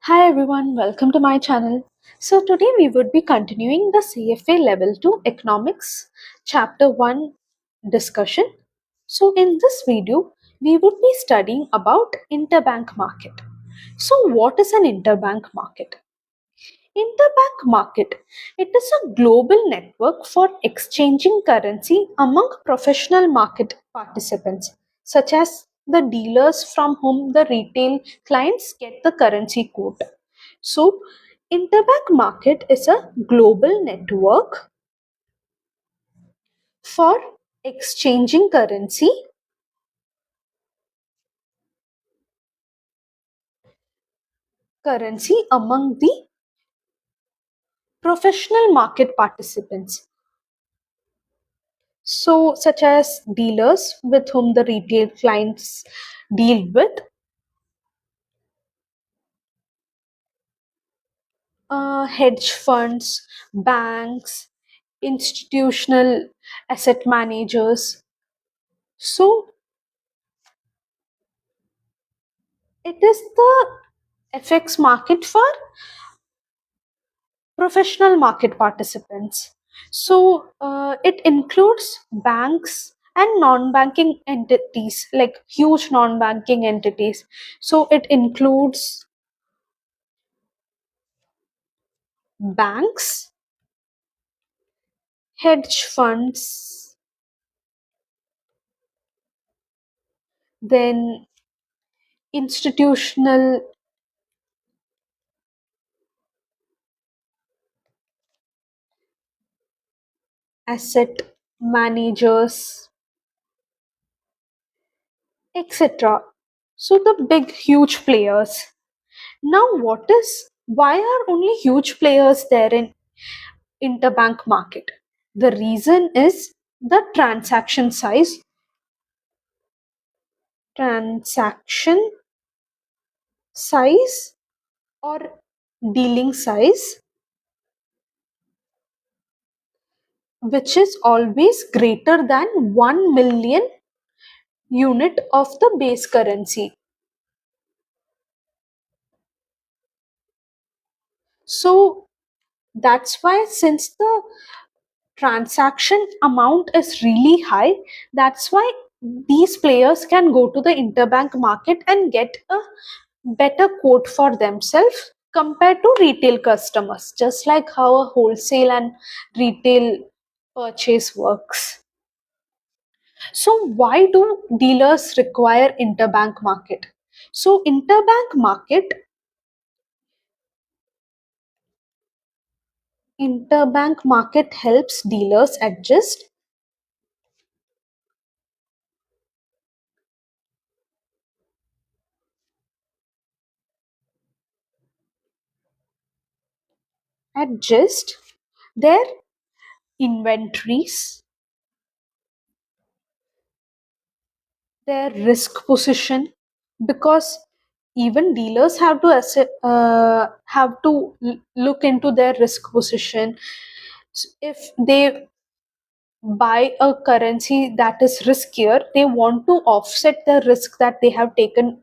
Hi everyone, welcome to my channel. So today we would be continuing the CFA Level 2 Economics Chapter 1 discussion. So in this video, we would be studying about interbank market. So what is an interbank market? Interbank market. It is a global network for exchanging currency among professional market participants, such as the dealers from whom the retail clients get the currency quote. So, interbank market is a global network for exchanging currency among the professional market participants. So, such as dealers with whom the retail clients deal with, hedge funds, banks, institutional asset managers. So, it is the FX market for professional market participants. So, it includes banks and non-banking entities, like huge non-banking entities. So, it includes banks, hedge funds, then institutional asset managers, etc. So the big, huge players. Now, why are only huge players there in interbank market? The reason is the transaction size or dealing size, which is always greater than 1 million unit of the base currency. So that's why, since the transaction amount is really high, that's why these players can go to the interbank market and get a better quote for themselves compared to retail customers, just like how a wholesale and retail purchase works. So why do dealers require interbank market? So interbank market helps dealers adjust their inventories, their risk position, because even dealers have to look into their risk position. If they buy a currency that is riskier, they want to offset the risk that they have taken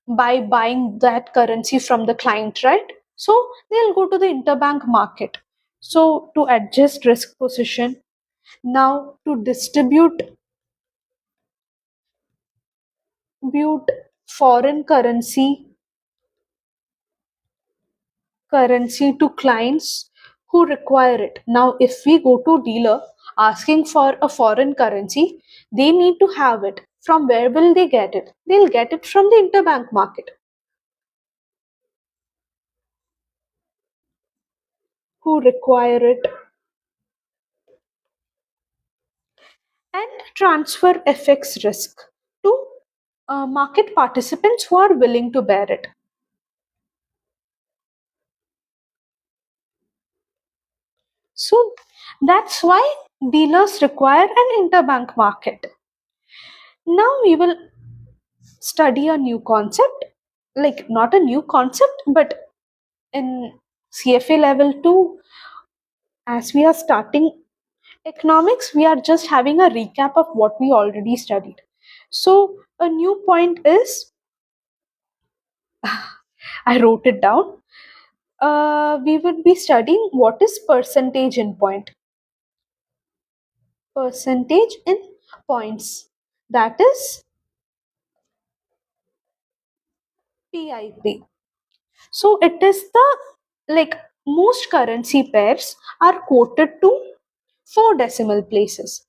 by buying that currency from the client, right? So they'll go to the interbank market. So to adjust risk position, now to distribute foreign currency to clients who require it. Now, if we go to dealer asking for a foreign currency, they need to have it. From where will they get it? They'll get it from the interbank market, who require it, and transfer FX risk to market participants who are willing to bear it. So that's why dealers require an interbank market. Now we will study a new concept, like not a new concept, but in CFA level 2, as we are starting economics, we are just having a recap of what we already studied. So a new point is I wrote it down. We would be studying what is percentage in point. Percentage in points. That is PIP. So it is the, like, most currency pairs are quoted to 4 decimal places.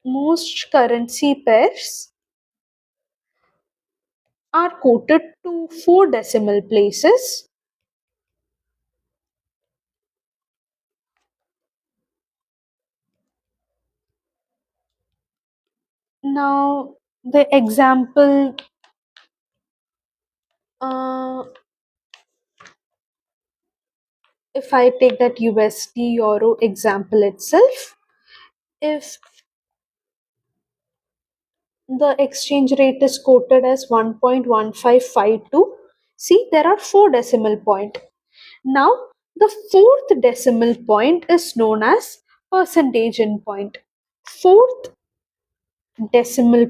Most currency pairs are quoted to 4 decimal places. Now, the example, uh, if I take that USD Euro example itself, if the exchange rate is quoted as 1.1552, see, there are 4 decimal point. Now, the fourth decimal point is known as percentage in point. Fourth decimal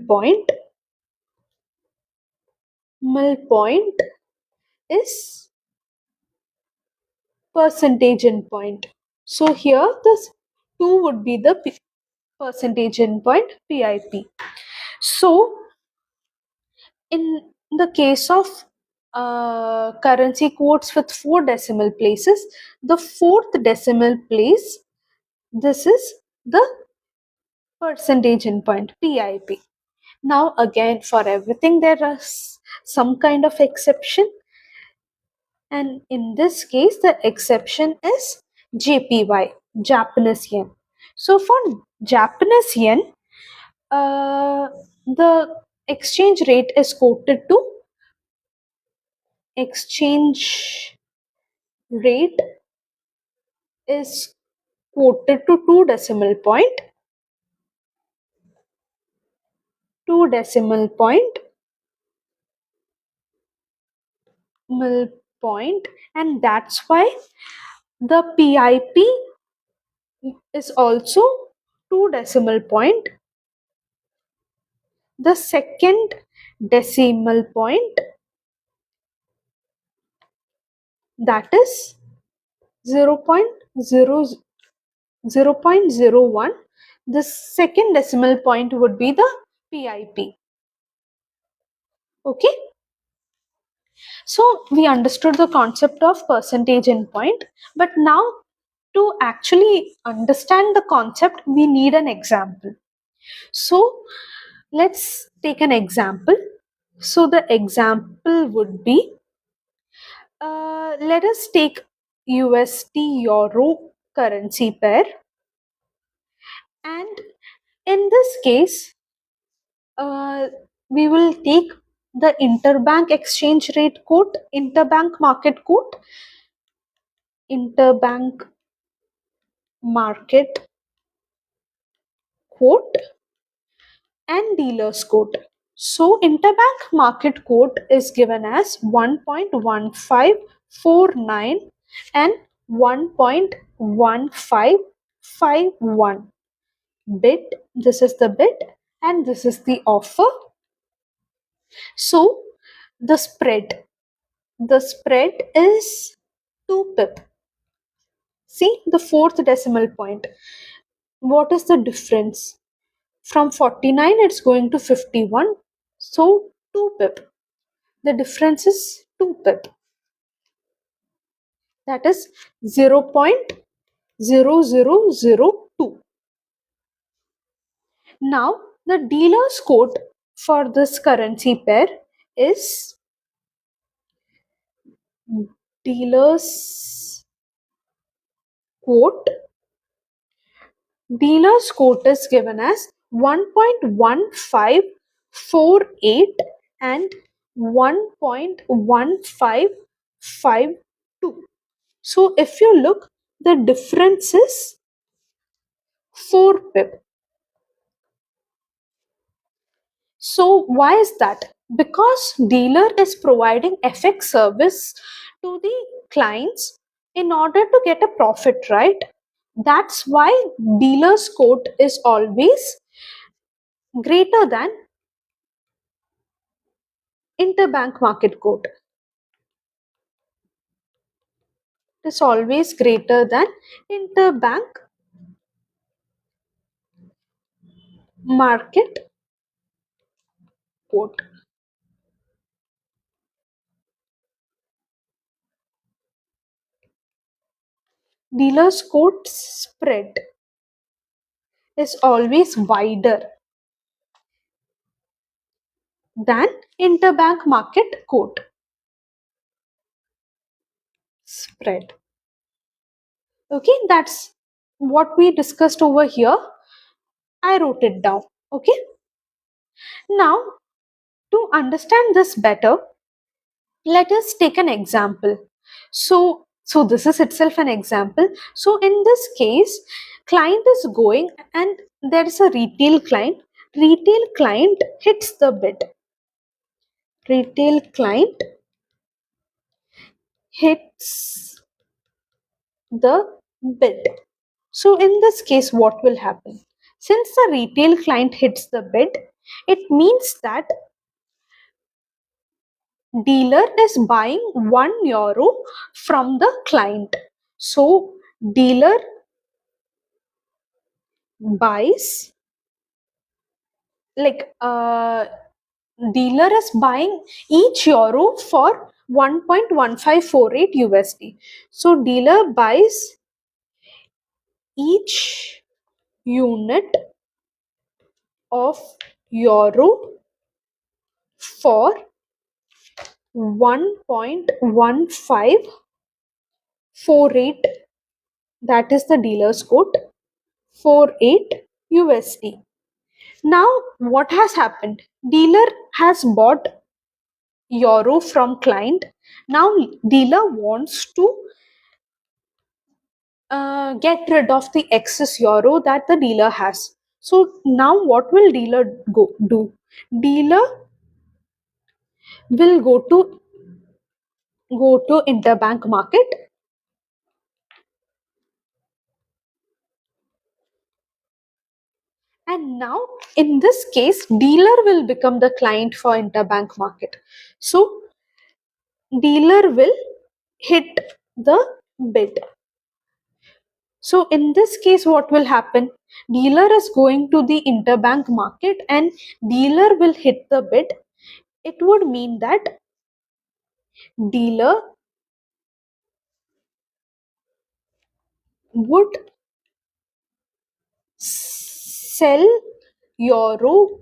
point is percentage in point. So here this 2 would be the percentage in point, PIP. So in the case of currency quotes with 4 decimal places, the fourth decimal place, this is the percentage in point, PIP. Now again, for everything there is some kind of exception, and in this case the exception is JPY, Japanese yen. So for Japanese yen, the exchange rate is quoted to, exchange rate is quoted to 2 decimal point, 2 decimal point, and that's why the PIP is also 2 decimal point. The second decimal point, that is 0.001. The second decimal point would be the PIP. Okay, so we understood the concept of percentage in point, but now to actually understand the concept we need an example. So let's take an example. So the example would be, let us take USD Euro currency pair, and in this case, we will take the interbank exchange rate quote, interbank market quote, interbank market quote, and dealer's quote. So interbank market quote is given as 1.1549 and 1.1551 bid. This is the bid and this is the offer. So the spread is 2 pip. See the fourth decimal point. What is the difference? From 49 it's going to 51. So 2 pip. The difference is 2 pip. That is 0.0002. Now the dealer's quote for this currency pair is, dealer's quote dealer's quote is given as 1.1548 and 1.1552. So if you look, the difference is 4 pip. So why is that? Because dealer is providing FX service to the clients in order to get a profit, right? That's why dealer's quote is always greater than interbank market quote. is always greater than interbank market quote. Dealer's quote spread is always wider than interbank market quote spread. Okay, that's what we discussed over here. I wrote it down. Okay, now to understand this better, let us take an example. So this is itself an example. So in this case, client is going and there is a retail client. Retail client hits the bid. Retail client hits the bid. So in this case, what will happen? Since the retail client hits the bid, it means that dealer is buying €1 from the client. So dealer buys like dealer is buying each euro for 1.1548 USD. So dealer buys each unit of euro for 1.1548, that is the dealer's quote, 48 USD. Now what has happened? Dealer has bought euro from client. Now dealer wants to get rid of the excess euro that the dealer has. So now what will dealer do? Dealer will go to interbank market and now in this case dealer will become the client for interbank market. So dealer will hit the bid. So in this case, what will happen? Dealer is going to the interbank market and dealer will hit the bid. It would mean that dealer would sell euro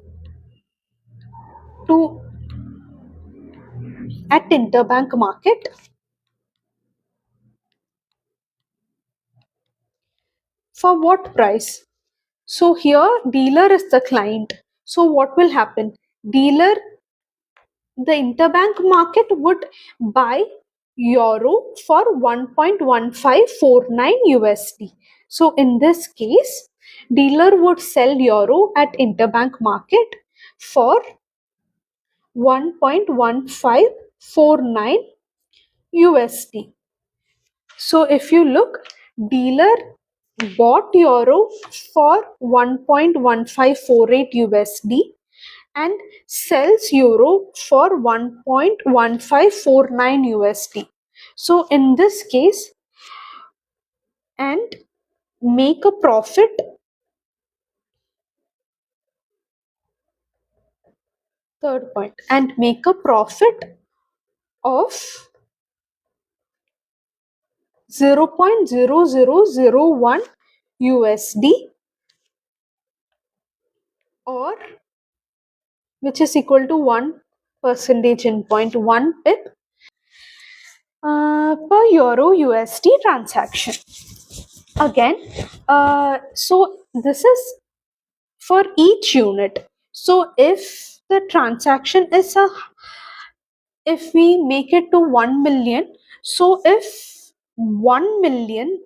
to at interbank market for what price? So here dealer is the client. So what will happen? Dealer, the interbank market would buy euro for 1.1549 USD. So in this case, dealer would sell euro at interbank market for 1.1549 USD. So if you look, dealer bought euro for 1.1548 USD and sells euro for 1.1549 USD. So in this case, and make a profit, third point, and make a profit of 0.0001 USD, or which is equal to 1 percentage in point 1 pip per euro USD transaction. Again, so this is for each unit. So if the transaction is if we make it to 1 million, so if 1 million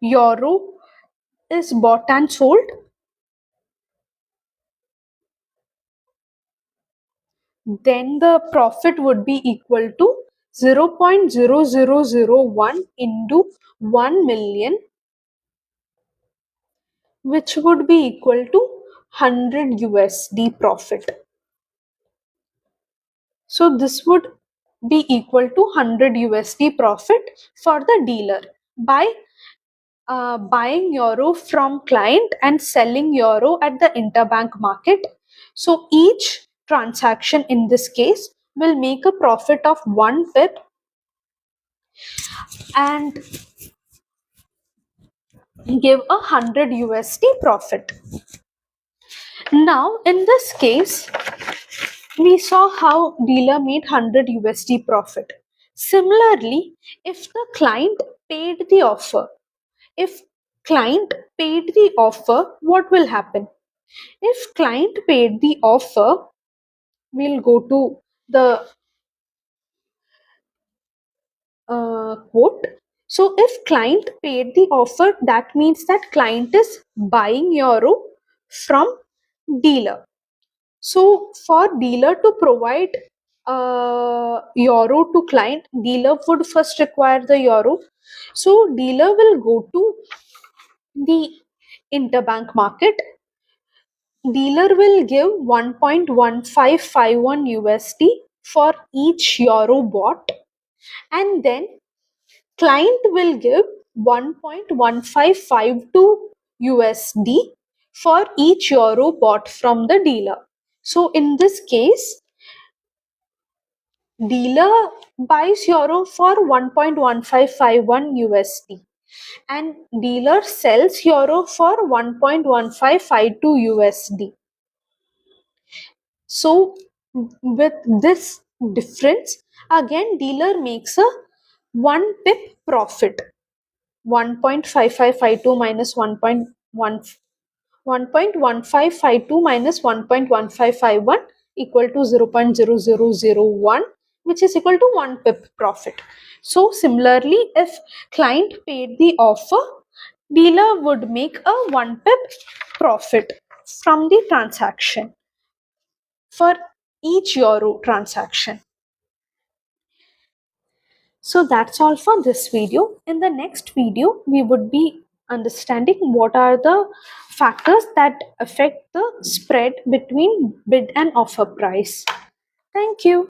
euro is bought and sold, then the profit would be equal to 0.0001 into 1 million, which would be equal to 100 USD profit. So this would be equal to 100 USD profit for the dealer by buying euro from client and selling euro at the interbank market. So each transaction in this case will make a profit of 1 pip and give a 100 USD profit. Now in this case, we saw how dealer made 100 USD profit. Similarly, if the client paid the offer, if client paid the offer, what will happen? If client paid the offer, we'll go to the quote. So if client paid the offer, that means that client is buying euro from dealer. So for dealer to provide euro to client, dealer would first require the euro. So dealer will go to the interbank market. Dealer will give 1.1551 USD for each euro bought, and then client will give 1.1552 USD for each euro bought from the dealer. So in this case, dealer buys euro for 1.1551 USD and dealer sells euro for 1.1552 USD. So with this difference, again dealer makes a 1 pip profit. 1.5552 minus 1.1552 minus 1.1551 equal to 0.0001, which is equal to 1 pip profit. So similarly, if client paid the offer, dealer would make a 1 pip profit from the transaction for each euro transaction. So that's all for this video. In the next video, we would be understanding what are the factors that affect the spread between bid and offer price. Thank you.